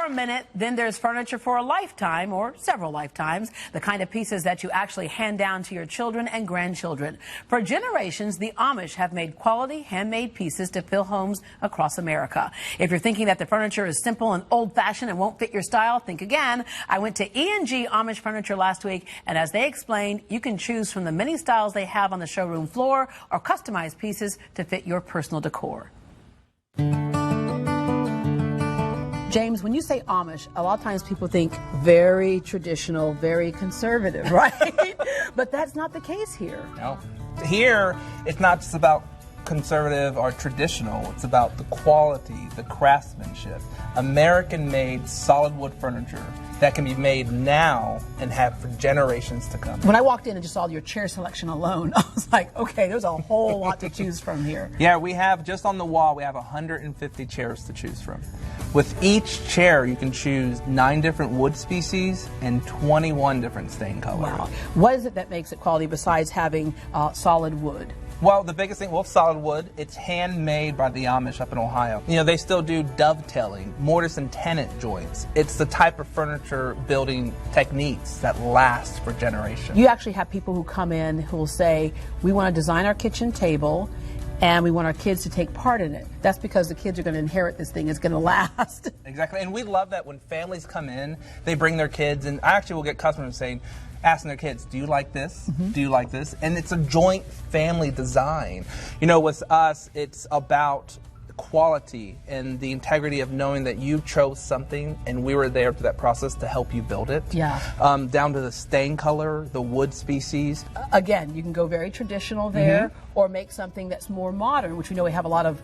a minute, then there's furniture for a lifetime or several lifetimes, the kind of pieces that you actually hand down to your children and grandchildren. For generations, the Amish have made quality handmade pieces to fill homes across America. If you're thinking that the furniture is simple and old-fashioned and won't fit your style, think again. I went to E&G Amish Furniture last week, and as they explained, you can choose from the many styles they have on the showroom floor or customize pieces to fit your personal decor. James, when you say Amish, a lot of times people think very traditional, very conservative, right? But that's not the case here. No. Here, it's not just about conservative or traditional. It's about the quality, the craftsmanship. American-made solid wood furniture that can be made now and have for generations to come. When I walked in and just saw your chair selection alone, I was like, okay, there's a whole lot to choose from here. Yeah, we have, just on the wall, we have 150 chairs to choose from. With each chair, you can choose 9 different wood species and 21 different stain colors. Wow. What is it that makes it quality besides having solid wood? Well, the biggest thing, well, solid wood, it's handmade by the Amish up in Ohio. You know, they still do dovetailing, mortise and tenon joints. It's the type of furniture building techniques that last for generations. You actually have people who come in who will say, we want to design our kitchen table and we want our kids to take part in it. That's because the kids are going to inherit this thing. It's going to last. Exactly, and we love that when families come in, they bring their kids, and I actually will get customers saying, asking their kids, do you like this? Mm-hmm. Do you like this? And it's a joint family design. You know, with us, it's about quality and the integrity of knowing that you chose something and we were there through that process to help you build it. Yeah. Down to the stain color, the wood species. Again, you can go very traditional there, or make something that's more modern, which we know we have a lot of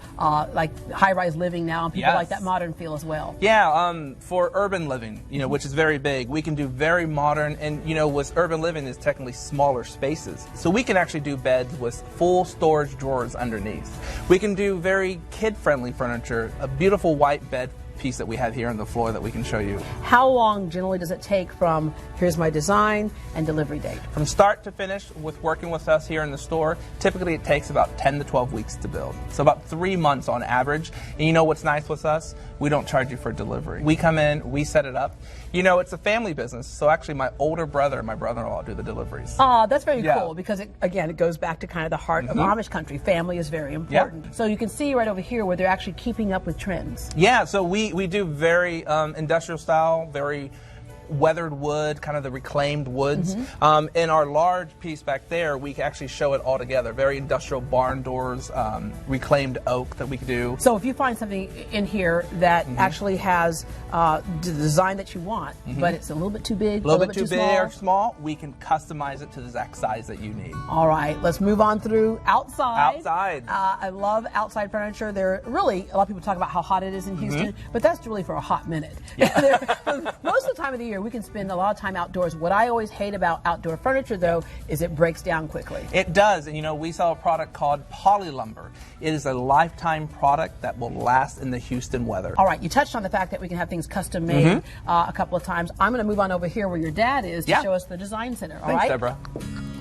like high-rise living now, and people like that modern feel as well. Yeah, for urban living, you know, which is very big, we can do very modern, and you know, with urban living is technically smaller spaces. So we can actually do beds with full storage drawers underneath. We can do very kid-friendly furniture, a beautiful white bed piece that we have here on the floor that we can show you. How long generally does it take from here's my design and delivery date? From start to finish with working with us here in the store, typically it takes about 10 to 12 weeks to build. So about 3 months on average. And you know what's nice with us? We don't charge you for delivery. We come in, we set it up. You know, it's a family business, so actually my older brother and my brother-in-law do the deliveries. Oh, that's very cool, because again, it goes back to kind of the heart of Amish country. Family is very important. So you can see right over here where they're actually keeping up with trends. Yeah, so we do very industrial style, very weathered wood, kind of the reclaimed woods. In our large piece back there, we can actually show it all together. Very industrial barn doors, reclaimed oak that we can do. So if you find something in here that actually has the design that you want, but it's a little bit too big, a little bit too big or small, we can customize it to the exact size that you need. All right, let's move on through outside. Outside. I love outside furniture. There really, a lot of people talk about how hot it is in Houston, but that's really for a hot minute. Yeah. Most of the time of the year, we can spend a lot of time outdoors. What I always hate about outdoor furniture, though, is it breaks down quickly. It does, and you know, we sell a product called poly lumber. It is a lifetime product that will last in the Houston weather. All right, you touched on the fact that we can have things custom made a couple of times. I'm going to move on over here where your dad is to show us the design center. All Thanks, Deborah.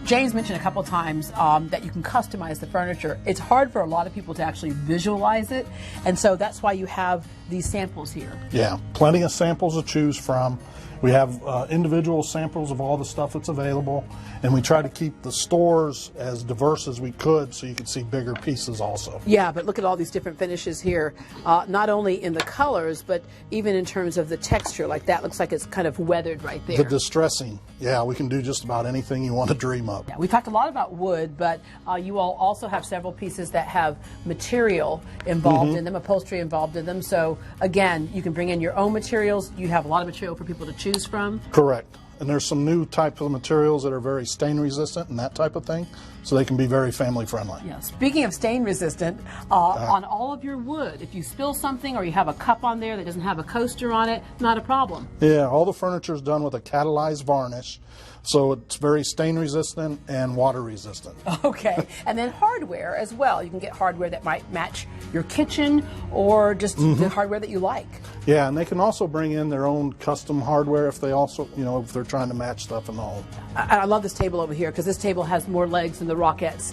James mentioned a couple of times that you can customize the furniture. It's hard for a lot of people to actually visualize it, and so that's why you have these samples here. Yeah, plenty of samples to choose from. We have individual samples of all the stuff that's available, and we try to keep the stores as diverse as we could so you can see bigger pieces also. Yeah, but look at all these different finishes here, not only in the colors, but even in terms of the texture. Like that looks like it's kind of weathered right there. The distressing, yeah, we can do just about anything you want to dream of. Yeah, we talked a lot about wood, but you all also have several pieces that have material involved in them, upholstery involved in them. So again, you can bring in your own materials. You have a lot of material for people to choose from. Correct. And there's some new types of materials that are very stain resistant and that type of thing, so they can be very family friendly. Yeah. Speaking of stain resistant, on all of your wood, if you spill something or you have a cup on there that doesn't have a coaster on it, not a problem. Yeah, all the furniture is done with a catalyzed varnish, so it's very stain resistant and water resistant. Okay, and then hardware as well. You can get hardware that might match your kitchen or just the hardware that you like. Yeah, and they can also bring in their own custom hardware if they also, you know, if they're trying to match stuff in the home. I love this table over here because this table has more legs than the Rockettes.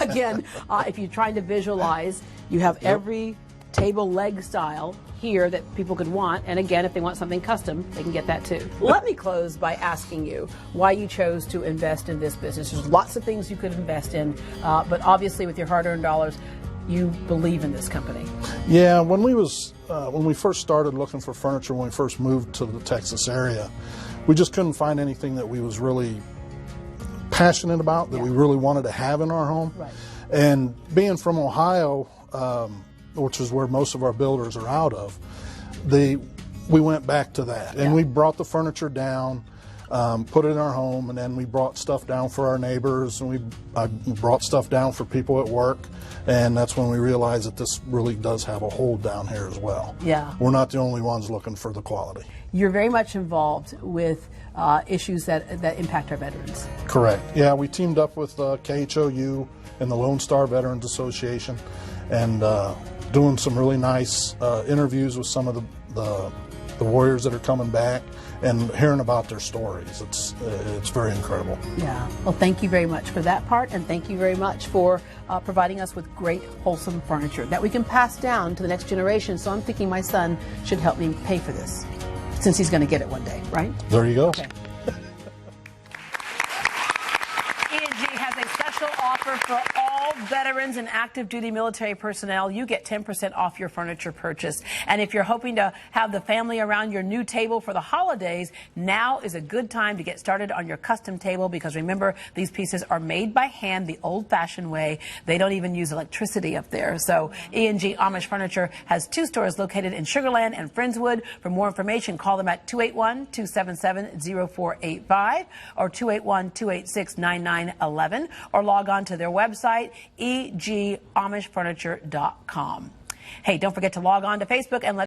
Again, if you're trying to visualize, you have every table leg style here that people could want. And again, if they want something custom, they can get that too. Let me close by asking you why you chose to invest in this business. There's lots of things you could invest in, but obviously with your hard-earned dollars, you believe in this company. Yeah, when we first started looking for furniture, when we first moved to the Texas area, we just couldn't find anything that we was really passionate about, that we really wanted to have in our home. Right. And being from Ohio, which is where most of our builders are out of, we went back to that. And we brought the furniture down, put it in our home, and then we brought stuff down for our neighbors, and I brought stuff down for people at work. And that's when we realized that this really does have a hold down here as well. Yeah. We're not the only ones looking for the quality. You're very much involved with issues that impact our veterans. Correct. Yeah, we teamed up with KHOU and the Lone Star Veterans Association, and doing some really nice interviews with some of the warriors that are coming back, and hearing about their stories. It's very incredible. Yeah. Well, thank you very much for that part, and thank you very much for providing us with great, wholesome furniture that we can pass down to the next generation. So I'm thinking my son should help me pay for this, since he's going to get it one day, right? There you go. Okay. E&G has a special offer for all veterans and active duty military personnel. You get 10% off your furniture purchase. And if you're hoping to have the family around your new table for the holidays, now is a good time to get started on your custom table, because remember, these pieces are made by hand the old-fashioned way. They don't even use electricity up there. So E&G Amish Furniture has 2 stores located in Sugar Land and Friendswood. For more information, call them at 281-277-0485 or 281-286-9911, or log on to their website, egamishfurniture.com. Hey, don't forget to log on to Facebook and let